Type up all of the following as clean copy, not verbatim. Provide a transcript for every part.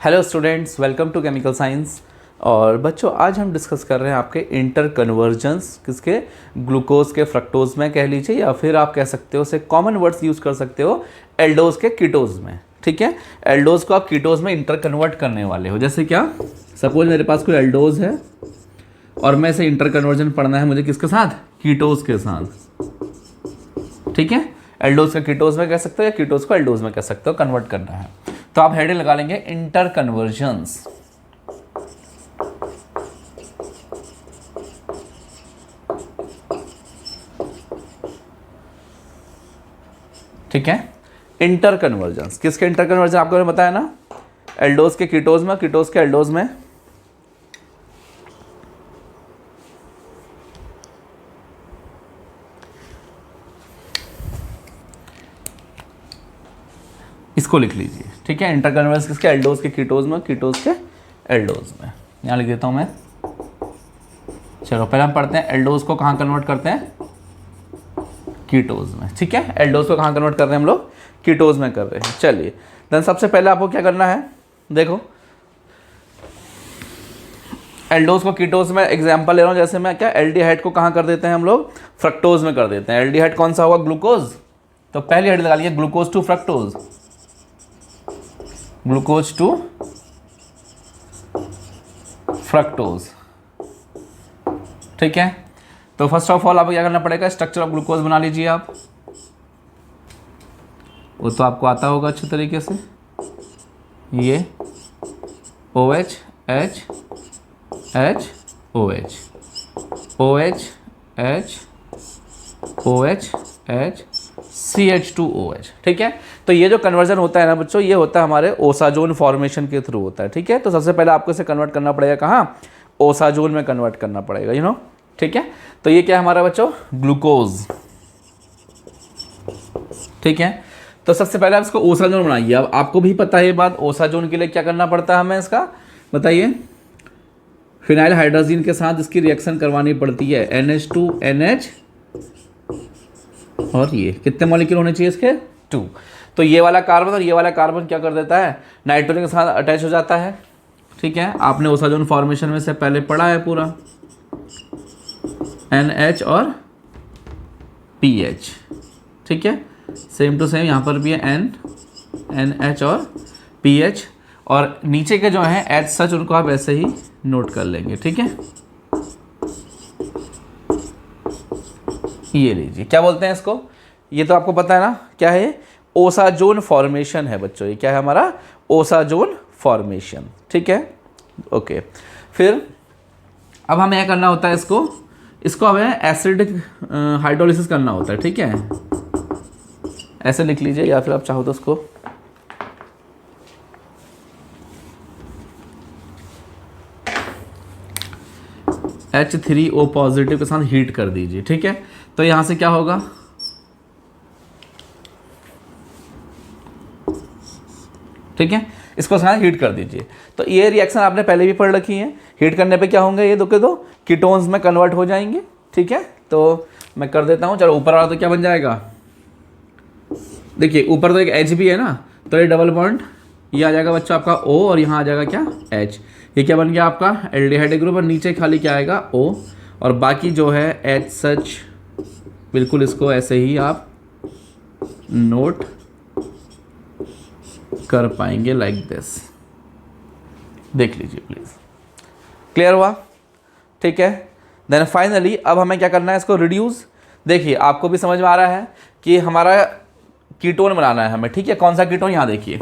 Hello students, welcome to chemical science. और बच्चों, आज हम डिस्कस कर रहे हैं आपके इंटर कन्वर्जन्स किसके, ग्लूकोज के फ्रक्टोज में कह लीजिए, या फिर आप कह सकते हो उसे कॉमन वर्ड्स यूज़ कर सकते हो एल्डोज के कीटोज में। ठीक है, एल्डोज को आप कीटोज में इंटर कन्वर्ट करने वाले हो। जैसे क्या, सपोज मेरे पास कोई एल्डोज है और मैं इसे इंटर कन्वर्जन पढ़ना है मुझे किसके साथ, कीटोज के साथ। ठीक है, एल्डोज का कीटोज में कह सकते हो या कीटोज को एल्डोज में कह सकते हो, कन्वर्ट करना है तो आप हेडिंग लगा लेंगे इंटर कन्वर्जन्स। ठीक है, इंटर कन्वर्जन्स किसके इंटर कन्वर्जन आपको मैंने बताया ना, एल्डोज के कीटोज में, कीटोज के एल्डोज में। इसको लिख लीजिए। ठीक है, इंटर कन्वर्जन किसके, एल्डोज के कीटोज में, कीटोज के एल्डोज में। यहां लिख देता हूं मैं। चलो पहले हम पढ़ते हैं एल्डोज को कहां कन्वर्ट करते हैं, कीटोज में। ठीक है, एल्डोज को कहां कन्वर्ट कर रहे हैं हम लोग, कीटोज में कर रहे हैं। चलिए देन सबसे पहले आपको क्या करना है, देखो एल्डोज को कीटोज में एग्जांपल ले रहा हूं। जैसे मैं क्या, एल्डिहाइड को कहां कर देते हैं हम लोग, फ्रक्टोज में कर देते हैं। एल्डिहाइड कौन सा हुआ, ग्लूकोज, तो पहली हेड लगा लिया glucose to fructose, glucose to fructose. ठीक है, तो फर्स्ट ऑफ ऑल आपको क्या करना पड़ेगा, स्ट्रक्चर ऑफ ग्लूकोज बना लीजिए आप। वो तो आपको आता होगा अच्छे तरीके से। ये OH H H OH OH H OH H CH2OH। ठीक है, तो ये जो कन्वर्जन होता है ना बच्चों, ये होता है हमारे ओसाजोन फॉर्मेशन के थ्रू होता है। ठीक है, तो सबसे पहले आपको इसे कन्वर्ट करना पड़ेगा कहाँ, ओसाजोन में कन्वर्ट करना पड़ेगा, यू नो। ठीक है, तो ये क्या है हमारा बच्चों, ग्लूकोज। ठीक है, तो सबसे पहले आप इसको ओसाजोन बनाइए। अब आपको भी पता है ये बात, ओसाजोन के लिए क्या करना पड़ता है हमें, इसका बताइए। फिनाइल हाइड्रोजन के साथ इसकी रिएक्शन करवानी पड़ती है, NH2NH, और ये कितने मॉलिक्यूल होने चाहिए इसके, 2। तो ये वाला कार्बन और ये वाला कार्बन क्या कर देता है, नाइट्रोजन के साथ अटैच हो जाता है। ठीक है, आपने ओसाजोन फॉर्मेशन में से पहले पढ़ा है पूरा, NH और PH। ठीक है, सेम टू सेम यहाँ पर भी है NH और PH, और नीचे के जो हैं H सच, उनको आप ऐसे ही नोट कर लेंगे। ठीक है, ये लीजिए, क्या बोलते हैं इसको, ये तो आपको पता है ना क्या है, ओसाजोन फॉर्मेशन है बच्चों। ये क्या है हमारा, ओसाजोन फॉर्मेशन। ठीक है, ओके। फिर अब हमें क्या करना होता है, इसको हमें एसिडिक हाइड्रोलिसिस करना होता है। ठीक है, ऐसे लिख लीजिए, या फिर आप चाहो तो उसको H3O पॉजिटिव के साथ हीट कर दीजिए। ठीक है, तो यहां से क्या होगा, ठीक है, इसको साथ हीट कर दीजिए। तो ये रिएक्शन आपने पहले भी पढ़ रखी है, हीट करने पे क्या होंगे, ये दो के दो कीटोन्स में कन्वर्ट हो जाएंगे। ठीक है, तो मैं कर देता हूं। चलो ऊपर वाला तो क्या बन जाएगा, देखिए ऊपर तो एक H भी है ना, तो ये डबल बॉन्ड ये आ जाएगा बच्चों आपका O, और यहाँ आ जाएगा क्या, H। ये क्या बन गया आपका एल्डिहाइड ग्रुप, और नीचे खाली क्या आएगा, O, और बाकी जो है H सच, बिल्कुल इसको ऐसे ही आप नोट कर पाएंगे लाइक दिस। देख लीजिए प्लीज, क्लियर हुआ। ठीक है, देन फाइनली अब हमें क्या करना है, इसको रिड्यूस। देखिए आपको भी समझ में आ रहा है कि हमारा कीटोन बनाना है हमें। ठीक है, कौन सा कीटोन, यहाँ देखिए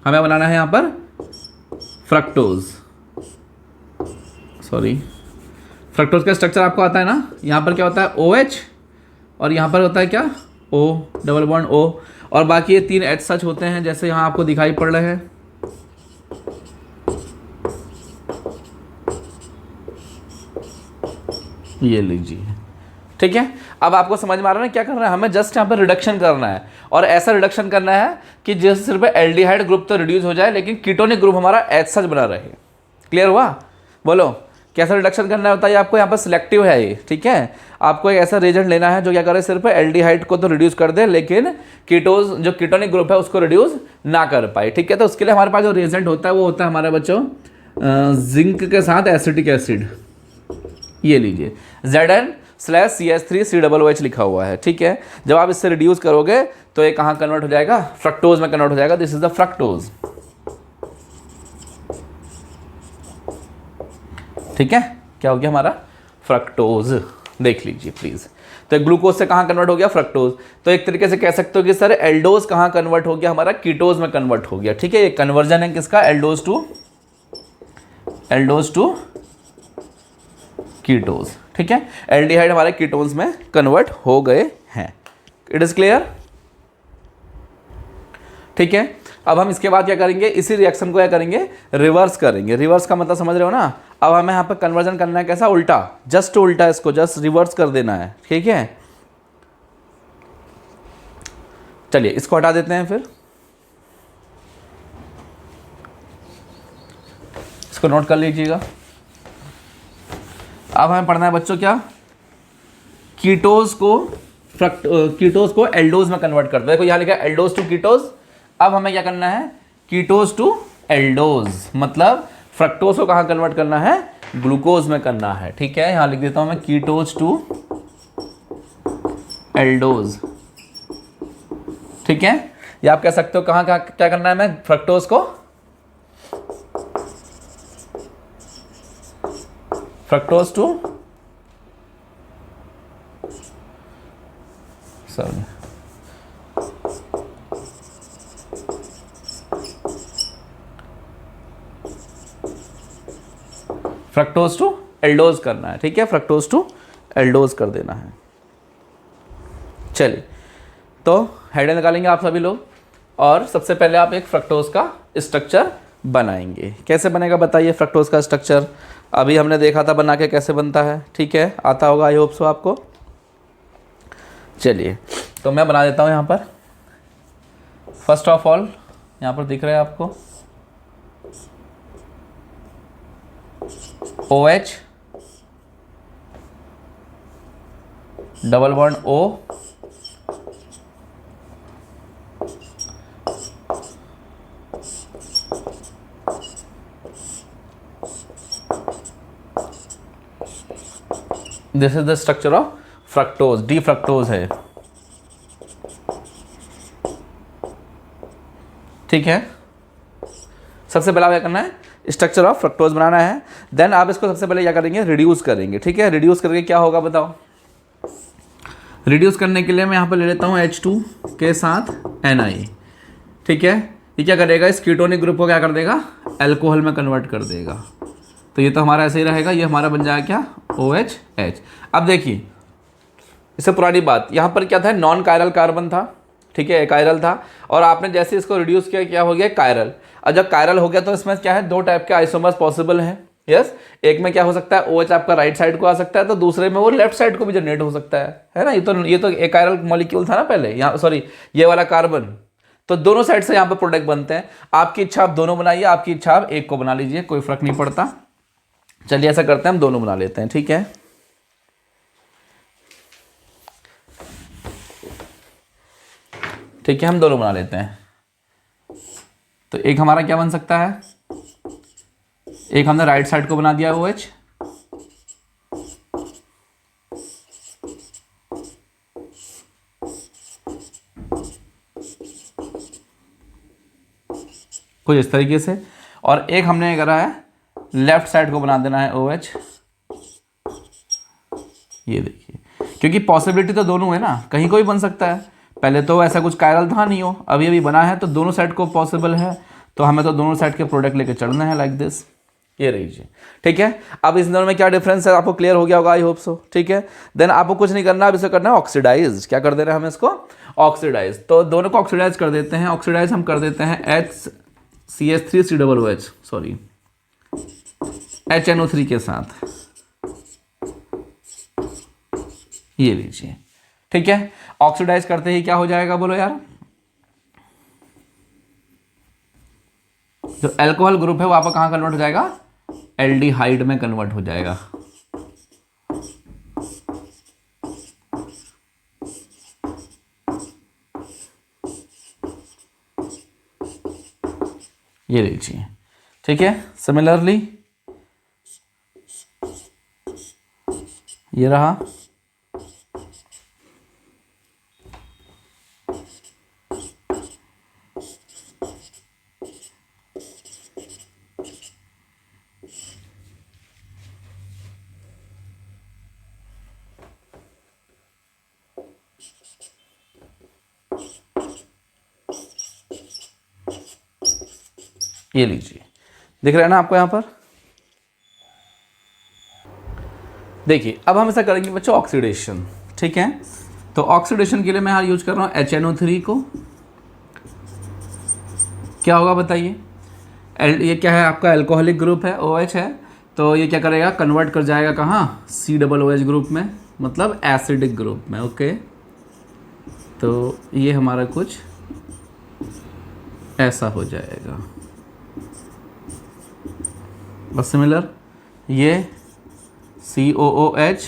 हमें बनाना है यहाँ पर फ्रक्टोज, सॉरी फ्रक्टोज का स्ट्रक्चर आपको आता है ना, यहाँ पर क्या होता है OH, और यहाँ पर होता है क्या O, डबल बॉन्ड O, और बाकी ये 3 H सच होते हैं, जैसे यहाँ आपको दिखाई पड़ रहे हैं। ये लीजिए। ठीक है, अब आपको समझ में आ रहा है ना क्या करना है, हमें जस्ट यहाँ पर रिडक्शन करना है, और ऐसा रिडक्शन करना है कि जैसे सिर्फ एल्डिहाइड ग्रुप तो रिड्यूस हो जाए, लेकिन कीटोनिक ग्रुप हमारा H सच बना रहे। क्लियर हुआ, बोलो कैसा रिडक्शन करना होता है आपको, यहाँ पर सिलेक्टिव है ये। ठीक है, आपको एक ऐसा रिएजेंट लेना है जो क्या करे, सिर्फ एल्डिहाइड को तो रिड्यूस कर दे, लेकिन कीटोज जो कीटोनिक ग्रुप है उसको रिड्यूस ना कर पाए, ठीक है। तो उसके लिए हमारे पास जो रिएजेंट होता है वो होता है हमारे बच्चों जिंक के साथ एसिटिक एसिड, ये लीजिए Zn/CH3COOH लिखा हुआ है, ठीक है। जब आप इससे रिड्यूस करोगे तो ये कहाँ कन्वर्ट हो जाएगा, फ्रक्टोज में कन्वर्ट हो जाएगा। दिस इज द फ्रक्टोज, ठीक है। क्या हो गया हमारा, फ्रक्टोज, देख लीजिए प्लीज। तो ग्लूकोज से कहाँ कन्वर्ट हो गया, फ्रक्टोज। तो एक तरीके से कह सकते हो कि सर एल्डोज कहाँ कन्वर्ट हो गया, हमारा कीटोज में कन्वर्ट हो गया, ठीक है। ये कन्वर्जन है किसका, एल्डोज टू कीटोज, ठीक है। एल्डिहाइड हमारे कीटोन्स में कन्वर्ट हो गए हैं। इट इज क्लियर, ठीक है। अब हम इसके बाद क्या करेंगे, इसी रिएक्शन को क्या करेंगे, रिवर्स करेंगे। रिवर्स का मतलब समझ रहे हो ना। अब हमें यहाँ पे कन्वर्जन करना है कैसा, उल्टा, जस्ट उल्टा, इसको जस्ट रिवर्स कर देना है, ठीक है। चलिए इसको हटा देते हैं, फिर इसको नोट कर लीजिएगा। अब हमें पढ़ना है बच्चों क्या, कीटोज को एल्डोज में कन्वर्ट करते हैं। देखो यहाँ लिखा है एल्डोज टू कीटोज। अब हमें क्या करना है, कीटोज टू एल्डोज, मतलब फ्रक्टोज को कहाँ कन्वर्ट करना है, ग्लूकोज में करना है, ठीक है। यहाँ लिख देता हूं मैं कीटोज टू एल्डोज, ठीक है। या आप कह सकते हो कहाँ कहाँ क्या करना है, मैं फ्रक्टोज को fructose to sorry fructose to aldose करना है, ठीक है। फ्रक्टोज टू एल्डोज कर देना है। चलिए तो हेडर निकालेंगे आप सभी लोग, और सबसे पहले आप एक फ्रक्टोज का स्ट्रक्चर बनाएंगे। कैसे बनेगा बताइए फ्रक्टोज का स्ट्रक्चर, अभी हमने देखा था बना के कैसे बनता है, ठीक है, आता होगा आई होप सो आपको। चलिए तो मैं बना देता हूँ यहाँ पर। फर्स्ट ऑफ ऑल यहाँ पर दिख रहा है आपको OH double bond O, this is the structure of fructose, D fructose है, ठीक है। सबसे पहला क्या करना है, स्ट्रक्चर ऑफ फ्रक्टोज बनाना है। देन आप इसको सबसे पहले क्या करेंगे, रिड्यूस करेंगे, ठीक है। रिड्यूस करके क्या होगा बताओ, रिड्यूस करने के लिए मैं यहाँ पर ले लेता हूँ H2 के साथ Ni, ठीक है। ये क्या करेगा, इस कीटोनिक ग्रुप को क्या कर देगा, अल्कोहल में कन्वर्ट कर देगा। तो ये तो हमारा ऐसे ही रहेगा, ये हमारा बन जाएगा क्या, OH। अब देखिए इससे पुरानी बात, यहाँ पर क्या था, नॉन कायरल कार्बन था, ठीक है, कायरल था, और आपने जैसे इसको रिड्यूस किया क्या हो गया, कायरल। और जब कायरल हो गया तो इसमें क्या है, दो टाइप के आइसोमर्स पॉसिबल हैं, यस। एक में क्या हो सकता है, OH आपका राइट साइड को आ सकता है, तो दूसरे में वो लेफ्ट साइड को भी जनरेट हो सकता है ना। ये तो एक कायरल मॉलिक्यूल था ना पहले, यहाँ सॉरी ये वाला कार्बन, तो दोनों साइड से यहाँ पे प्रोडक्ट बनते हैं। आपकी इच्छा आप दोनों बनाइए, आपकी इच्छा आप एक को बना लीजिए, कोई फर्क नहीं पड़ता। चलिए ऐसा करते हैं, हम दोनों बना लेते हैं, ठीक है। ठीक है, हम दोनों बना लेते हैं। तो एक हमारा क्या बन सकता है, एक हमने राइट साइड को बना दिया OH, कुछ इस तरीके से, और एक हमने करा है लेफ्ट साइड को बना देना है OH। ये देखिए, क्योंकि पॉसिबिलिटी तो दोनों है ना, कहीं कोई बन सकता है। पहले तो ऐसा कुछ कायरल था नहीं हो, अभी अभी बना है, तो दोनों साइड को पॉसिबल है, तो हमें तो दोनों साइड के प्रोडक्ट लेके चढ़ना है, लाइक दिस, ये रहीजिए, ठीक है। अब इस दोनों में क्या डिफरेंस है आपको क्लियर हो गया होगा, आई होप सो, ठीक है। देन आपको कुछ नहीं करना, अब इसे करना है ऑक्सीडाइज। क्या कर देना है हमें इसको, ऑक्सीडाइज। तो दोनों को ऑक्सीडाइज कर देते हैं। ऑक्सीडाइज हम कर देते हैं HCH3COOH, सॉरी HNO3 के साथ, ये लीजिए, ठीक है। ऑक्सीडाइज करते ही क्या हो जाएगा बोलो यार, जो अल्कोहल ग्रुप है वो आपका कहां कन्वर्ट हो जाएगा, एल्डिहाइड में कन्वर्ट हो जाएगा। ये लीजिए, ठीक है। सिमिलरली ये रहा, ये लीजिए, दिख रहा है ना आपको यहाँ पर। देखिए अब हम ऐसा करेंगे बच्चों ऑक्सीडेशन, ठीक है। तो ऑक्सीडेशन के लिए मैं यहाँ यूज कर रहा हूँ HNO3 को। क्या होगा बताइए, ये क्या है आपका अल्कोहलिक ग्रुप है, OH है, तो ये क्या करेगा, कन्वर्ट कर जाएगा कहाँ, COOH ग्रुप में, मतलब एसिडिक ग्रुप में। ओके, तो ये हमारा कुछ ऐसा हो जाएगा। बस सिमिलर ये COOH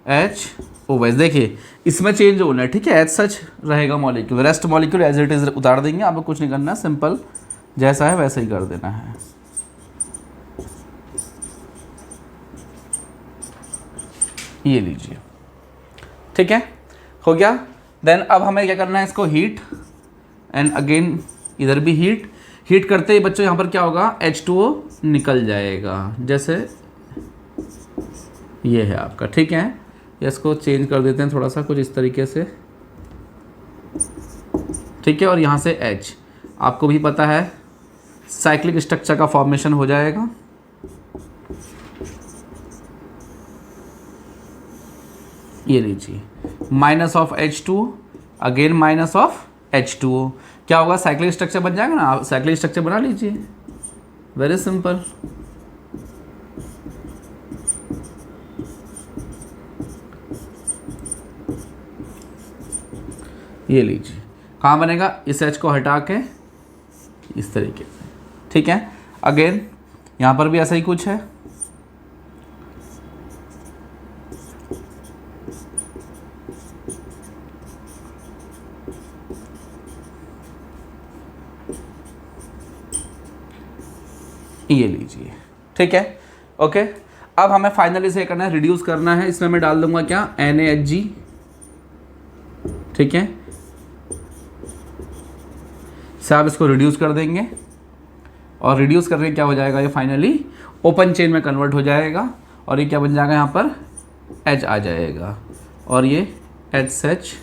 HOH, देखिए इसमें चेंज होना है, ठीक है। एज सच रहेगा molecule, rest molecule as it is उतार देंगे, आपको कुछ नहीं करना, सिंपल जैसा है वैसा ही कर देना है। ये लीजिए, ठीक है, हो गया। देन अब हमें क्या करना है, इसको हीट, एंड अगेन इधर भी हीट। हीट करते ही बच्चों यहाँ पर क्या होगा, H2O निकल जाएगा, जैसे ये है आपका, ठीक है। इसको चेंज कर देते हैं थोड़ा सा कुछ इस तरीके से, ठीक है। और यहाँ से H, आपको भी पता है साइक्लिक स्ट्रक्चर का फॉर्मेशन हो जाएगा। ये लीजिए, minus of H2, again minus of H2O, क्या होगा, साइक्लिक स्ट्रक्चर बन जाएगा ना। आप साइक्लिक स्ट्रक्चर बना लीजिए, वेरी सिंपल। ये लीजिए, कहाँ बनेगा, इस H को हटा के इस तरीके से, ठीक है। अगेन यहाँ पर भी ऐसा ही कुछ है, ये लीजिए, ठीक है। ओके, अब हमें फाइनली से करना है, रिड्यूस करना है। इसमें मैं डाल दूंगा क्या, NaHg, ठीक है। से आप इसको रिड्यूस कर देंगे, और रिड्यूस करके क्या हो जाएगा, ये फाइनली ओपन चेन में कन्वर्ट हो जाएगा, और ये क्या बन जाएगा, यहाँ पर H आ जाएगा, और ये HH,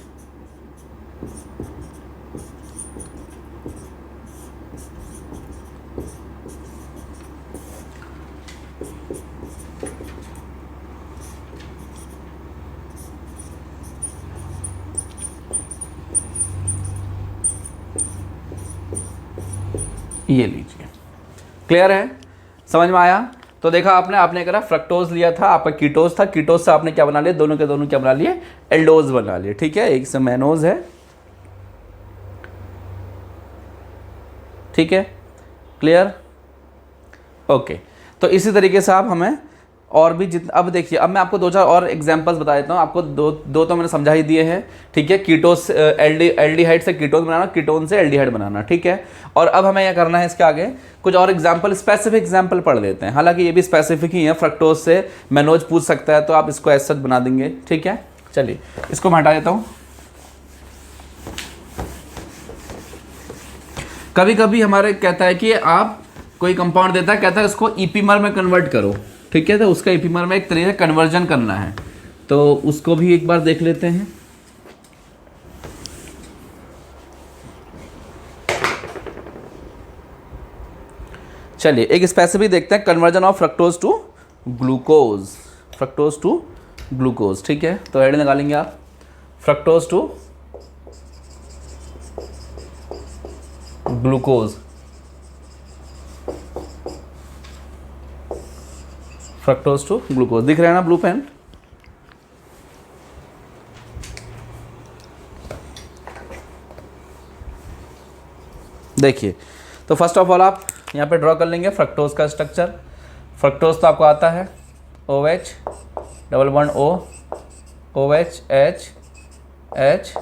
ये लीजिए, क्लियर है, समझ में आया। तो देखा आपने, आपने करा फ्रक्टोज लिया था, आपका कीटोज था, कीटोज से आपने क्या बना लिया, दोनों के दोनों क्या बना लिए, एल्डोज बना लिए, ठीक है। एक से मैनोज है, ठीक है, क्लियर, ओके। तो इसी तरीके से आप हमें और भी अब देखिए, अब मैं आपको दो चार और एग्जांपल्स बता देता हूँ। आपको दो तो मैंने समझा ही दिए हैं, ठीक है। कीटोस एल्डिहाइड से कीटोन बनाना, कीटोन से एल्डिहाइड बनाना, ठीक है। और अब हमें यह करना है, इसके आगे कुछ और एग्जाम्पल, स्पेसिफिक एग्जाम्पल पढ़ लेते हैं। हालांकि ये भी स्पेसिफिक ही है, फ्रक्टोज से मैनोज पूछ सकता है, तो आप इसको ऐसा बना देंगे, ठीक है। चलिए इसको मैं हटा देता हूँ। कभी कभी हमारे कहता है कि आप कोई कंपाउंड देता है, कहता है इसको ईपीमर में कन्वर्ट करो, ठीक है। तो उसका ईपीमर में एक तरीके से कन्वर्जन करना है, तो उसको भी एक बार देख लेते हैं। चलिए एक स्पेसिफिक देखते हैं, conversion of fructose to glucose, fructose to glucose, ठीक है। तो हेड लगा लेंगे आप, fructose to glucose, fructose to glucose, दिख रहा है ना ब्लू पेन। देखिए, तो फर्स्ट ऑफ ऑल आप यहाँ पे ड्रॉ कर लेंगे फ्रक्टोज का स्ट्रक्चर। फ्रक्टोज तो आपको आता है, OH double bond O, OH H H,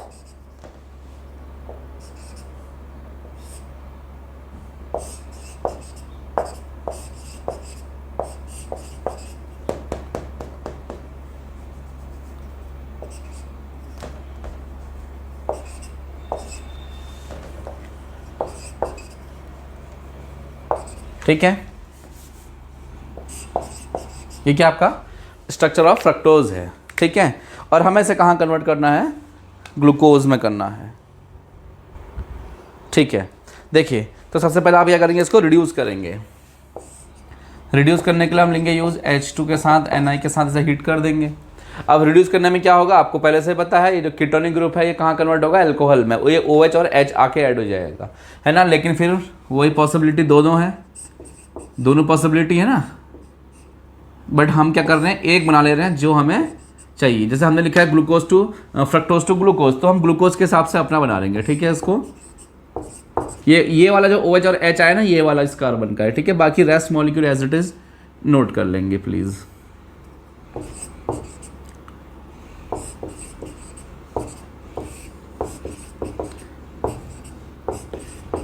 ठीक है, ये क्या आपका स्ट्रक्चर ऑफ फ्रक्टोज है। ठीक है, और हमें इसे कहाँ कन्वर्ट करना है, ग्लूकोज में करना है। ठीक है, देखिए तो सबसे पहले आप क्या करेंगे, इसको रिड्यूस करेंगे। रिड्यूस करने के लिए हम लेंगे यूज़ H2 के साथ Na के साथ इसे हीट कर देंगे। अब रिड्यूस करने में क्या होगा, आपको पहले से पता है, ये जो कीटोनिक ग्रुप है ये कहाँ कन्वर्ट होगा, अल्कोहल में। ये OH और H आके ऐड हो जाएगा, है ना। लेकिन फिर वही पॉसिबिलिटी दोनों है, दोनों पॉसिबिलिटी है ना, बट हम क्या कर रहे हैं, एक बना ले रहे हैं जो हमें चाहिए। जैसे हमने लिखा है glucose to fructose to glucose, तो हम ग्लूकोज के हिसाब से अपना बना लेंगे। ठीक है, इसको ये वाला जो OH और H आया ना, ये वाला इस कार्बन का है। ठीक है, बाकी rest molecule as it is note कर लेंगे प्लीज।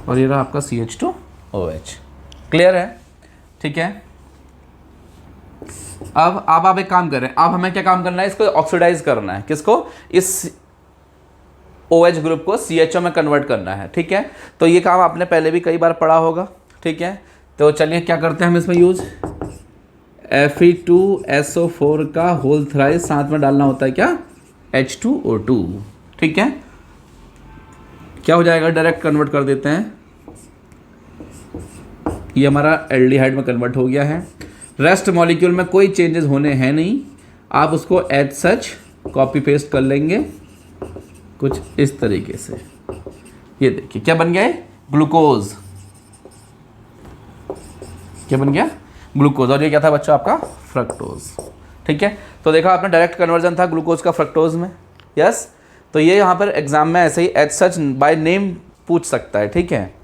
और ये रहा आपका CH2OH। क्लियर है? ठीक है, अब आप एक काम कर रहे हैं, अब हमें क्या काम करना है, इसको ऑक्सीडाइज करना है। किसको, इस OH ग्रुप को CHO में कन्वर्ट करना है। ठीक है, तो ये काम आपने पहले भी कई बार पढ़ा होगा। ठीक है, तो चलिए क्या करते हैं हम इसमें यूज, Fe2SO4 का होल थ्राइस, साथ में डालना होता है क्या, H2O2। ठीक है, क्या हो जाएगा, डायरेक्ट कन्वर्ट कर देते हैं, ये हमारा एल्डिहाइड में कन्वर्ट हो गया है। रेस्ट मॉलिक्यूल में कोई चेंजेस होने हैं नहीं, आप उसको एज सच कॉपी पेस्ट कर लेंगे कुछ इस तरीके से। ये देखिए क्या बन गया है, ग्लूकोज। क्या बन गया, ग्लूकोज। और ये क्या था बच्चों, आपका फ्रक्टोज। ठीक है, तो देखा आपने, डायरेक्ट कन्वर्जन था ग्लूकोज का फ्रक्टोज में। यस, तो ये यहाँ पर एग्जाम में ऐसे ही एज सच बाय नेम पूछ सकता है। ठीक है,